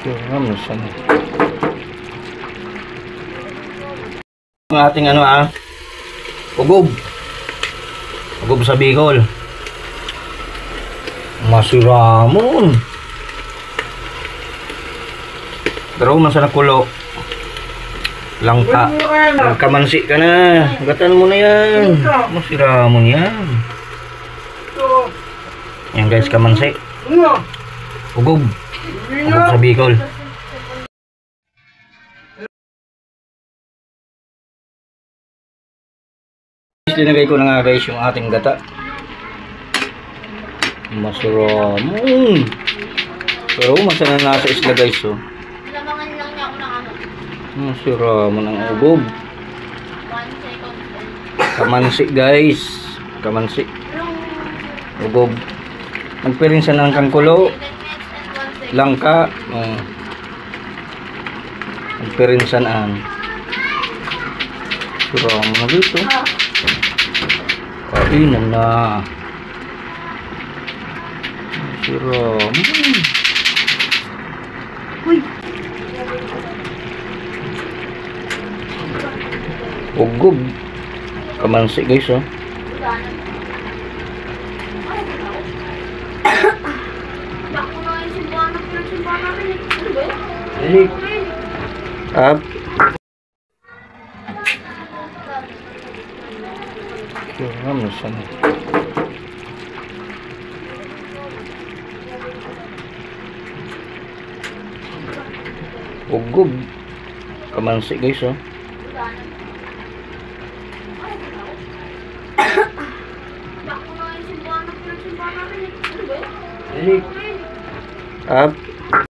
Ano sana? Ang ating ugob. Ugob sa Bicol. Masiramon. Pero man sa nakulo. Langka. Kamansi ka na. Gatan mo na yan. Masiramon yan. Yan guys, kamansi. Ugob. Ugob sa Bicol. Linagay ko na nga guys yung ating gata. Masiramon. Pero masana nasa isla guys oh. Lamangan lang niya ako ng ano. Masiramon ang ugob. 1 second. Kamansi guys. Kamansi. Ugob. Nagpirinsan ng kangkulo. 10 minutes and 1 second. Langka. Nagpirinsan ang. Masiramon na dito. Kainan na. Masiramon. Uy. Ugob. Kamansi guys oh. Bako na yung simbahan namin. Ano ba Dali. Up. Ano sana? Ugob. Kamansi guys oh. Bako na yung simbahan namin. Ano ba Dali. Up.